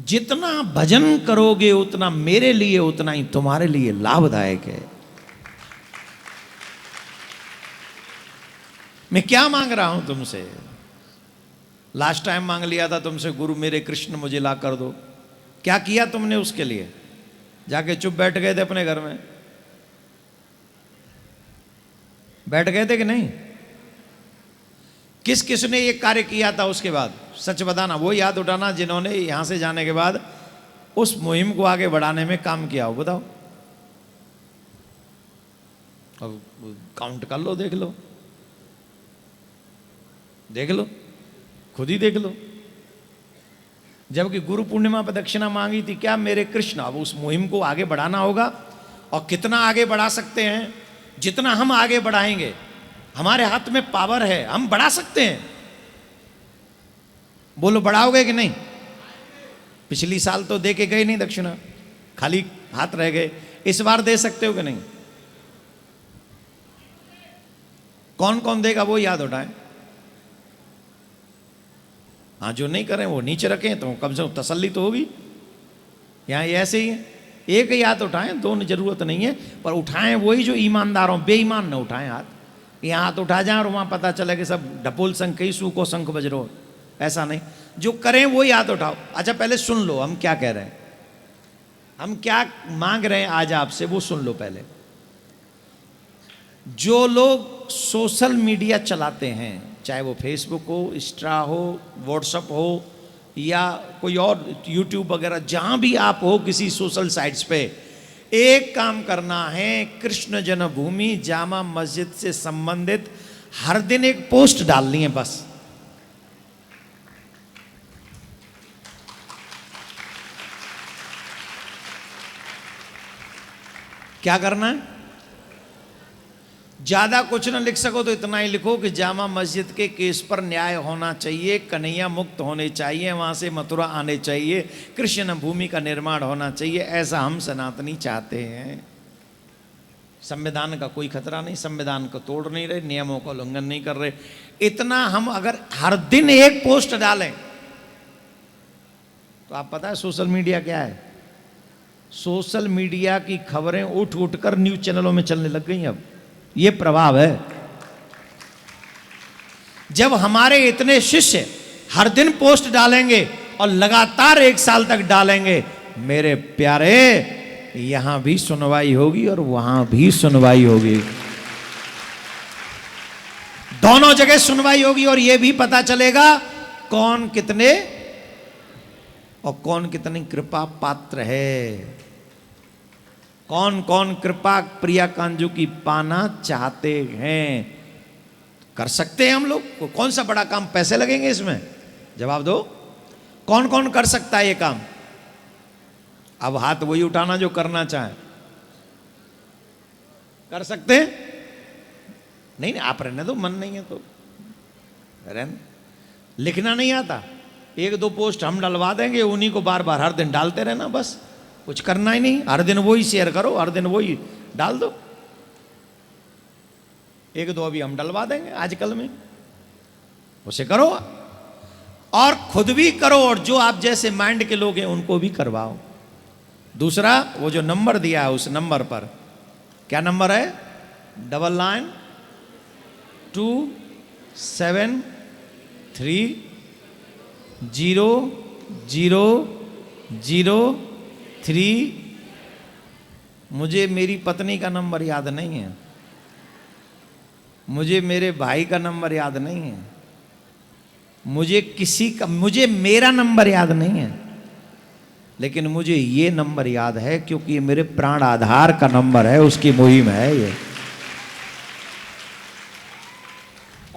जितना भजन करोगे उतना मेरे लिए, उतना ही तुम्हारे लिए लाभदायक है। मैं क्या मांग रहा हूं तुमसे? लास्ट टाइम मांग लिया था तुमसे, गुरु मेरे कृष्ण मुझे ला कर दो। क्या किया तुमने उसके लिए? जाके चुप बैठ गए थे अपने घर में? बैठ गए थे कि नहीं? किस किस ने ये कार्य किया था उसके बाद? सच बताना, वो याद उठाना जिन्होंने यहां से जाने के बाद उस मुहिम को आगे बढ़ाने में काम किया हो, बताओ। अब काउंट कर लो, देख लो, देख लो, खुद ही देख लो। जबकि गुरु पूर्णिमा पर दक्षिणा मांगी थी क्या? मेरे कृष्ण। अब उस मुहिम को आगे बढ़ाना होगा, और कितना आगे बढ़ा सकते हैं? जितना हम आगे बढ़ाएंगे, हमारे हाथ में पावर है, हम बढ़ा सकते हैं। बोलो, बढ़ाओगे कि नहीं? पिछली साल तो दे के गए नहीं दक्षिणा, खाली हाथ रह गए। इस बार दे सकते हो कि नहीं? कौन कौन देगा वो याद उठाएं। हाँ, जो नहीं करें वो नीचे रखें, तो कम से कम तसल्ली तो होगी। यहाँ ये ऐसे ही है, एक ही हाथ उठाएं, दो जरूरत नहीं है, पर उठाएं वही जो ईमानदार हो, बेईमान ना उठाएं हाथ। यहाँ हाथ उठा जाए और वहाँ पता चले कि सब ढपोल शंख ही सू को शंख बज रहो, ऐसा नहीं। जो करें वही हाथ उठाओ। अच्छा, पहले सुन लो हम क्या कह रहे हैं, हम क्या मांग रहे हैं आज आपसे, वो सुन लो पहले। जो लोग सोशल मीडिया चलाते हैं, चाहे वो फेसबुक हो, इंस्टा हो, व्हाट्सएप हो, या कोई और यूट्यूब वगैरह, जहां भी आप हो किसी सोशल साइट्स पे, एक काम करना है, कृष्ण जन्मभूमि जामा मस्जिद से संबंधित हर दिन एक पोस्ट डालनी है बस। क्या करना है? ज्यादा कुछ ना लिख सको तो इतना ही लिखो कि जामा मस्जिद के केस पर न्याय होना चाहिए, कन्हैया मुक्त होने चाहिए, वहां से मथुरा आने चाहिए, कृष्ण भूमि का निर्माण होना चाहिए। ऐसा हम सनातनी चाहते हैं। संविधान का कोई खतरा नहीं, संविधान को तोड़ नहीं रहे, नियमों का उल्लंघन नहीं कर रहे। इतना हम अगर हर दिन एक पोस्ट डालें तो आप पता है सोशल मीडिया क्या है? सोशल मीडिया की खबरें उठ उठकर न्यूज चैनलों में चलने लग गई। अब ये प्रभाव है। जब हमारे इतने शिष्य हर दिन पोस्ट डालेंगे और लगातार 1 साल तक डालेंगे, मेरे प्यारे, यहां भी सुनवाई होगी और वहां भी सुनवाई होगी, दोनों जगह सुनवाई होगी। और यह भी पता चलेगा कौन कितने और कौन कितनी कृपा पात्र है, कौन कौन कृपा प्रिया कांजू की पाना चाहते हैं। कर सकते हैं हम लोग। कौन सा बड़ा काम, पैसे लगेंगे इसमें? जवाब दो, कौन कौन कर सकता है ये काम? अब हाथ वही उठाना जो करना चाहे। कर सकते हैं? नहीं नहीं, आप रहने दो, मन नहीं है तो रहने। लिखना नहीं आता, 1-2 पोस्ट हम डलवा देंगे, उन्हीं को बार बार हर दिन डालते रहना, बस कुछ करना ही नहीं। हर दिन वही शेयर करो, हर दिन वही डाल दो। 1-2 अभी हम डलवा देंगे आजकल में, उसे करो और खुद भी करो, और जो आप जैसे माइंड के लोग हैं उनको भी करवाओ। दूसरा, वो जो नंबर दिया है उस नंबर पर, क्या नंबर है? 9927300003। मुझे मेरी पत्नी का नंबर याद नहीं है, मुझे मेरे भाई का नंबर याद नहीं है, मुझे मेरा नंबर याद नहीं है, लेकिन मुझे ये नंबर याद है क्योंकि ये मेरे प्राण आधार का नंबर है, उसकी मुहिम है ये।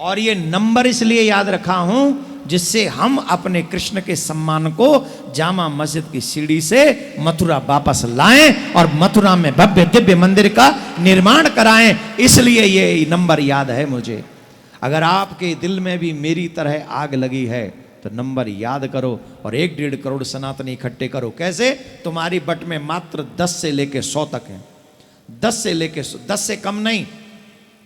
और ये नंबर इसलिए याद रखा हूं जिससे हम अपने कृष्ण के सम्मान को जामा मस्जिद की सीढ़ी से मथुरा वापस लाएं और मथुरा में भव्य दिव्य मंदिर का निर्माण कराएं। इसलिए ये नंबर याद है मुझे। अगर आपके दिल में भी मेरी तरह आग लगी है तो नंबर याद करो और 1-1.5 करोड़ सनातनी इकट्ठे करो। कैसे? तुम्हारी बट में मात्र 10 से लेके 100 तक है। 10 से कम नहीं,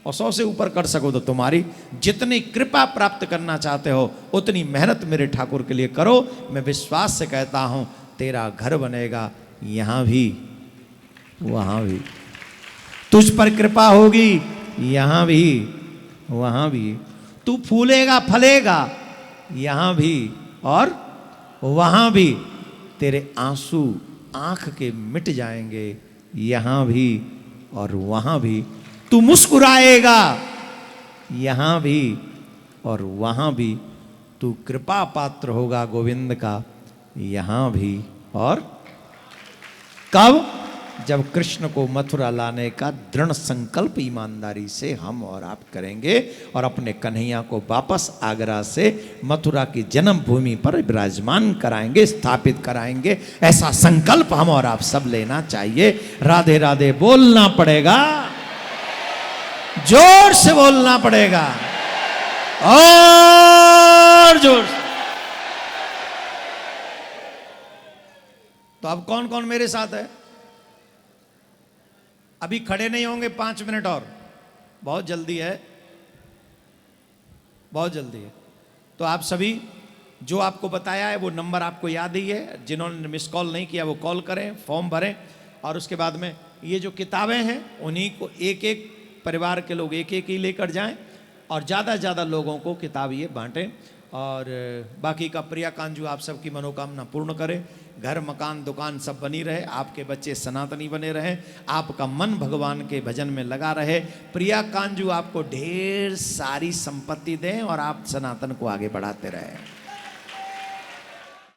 और 100 से ऊपर कर सको तो तुम्हारी जितनी कृपा प्राप्त करना चाहते हो उतनी मेहनत मेरे ठाकुर के लिए करो। मैं विश्वास से कहता हूं तेरा घर बनेगा यहां भी वहां भी, तुझ पर कृपा होगी यहां भी वहां भी, तू फूलेगा फलेगा यहां भी और वहां भी, तेरे आंसू आंख के मिट जाएंगे यहां भी और वहां भी, तू मुस्कुराएगा यहां भी और वहां भी, तू कृपा पात्र होगा गोविंद का यहां भी और कब? जब कृष्ण को मथुरा लाने का दृढ़ संकल्प ईमानदारी से हम और आप करेंगे और अपने कन्हैया को वापस आगरा से मथुरा की जन्म भूमि पर विराजमान कराएंगे, स्थापित कराएंगे। ऐसा संकल्प हम और आप सब लेना चाहिए। राधे राधे बोलना पड़ेगा, जोर से बोलना पड़ेगा और जोर से। तो अब कौन कौन मेरे साथ है? अभी खड़े नहीं होंगे 5 मिनट और, बहुत जल्दी है, बहुत जल्दी है। तो आप सभी जो आपको बताया है वो नंबर आपको याद ही है, जिन्होंने मिस कॉल नहीं किया वो कॉल करें, फॉर्म भरें और उसके बाद में ये जो किताबें हैं उन्हीं को एक एक परिवार के लोग एक एक ही लेकर जाएं और ज़्यादा से ज़्यादा लोगों को किताब ये बांटें। और बाकी का प्रिया कांजू आप सबकी मनोकामना पूर्ण करे, घर मकान दुकान सब बनी रहे, आपके बच्चे सनातनी बने रहें, आपका मन भगवान के भजन में लगा रहे, प्रिया कांजू आपको ढेर सारी संपत्ति दें और आप सनातन को आगे बढ़ाते रहें।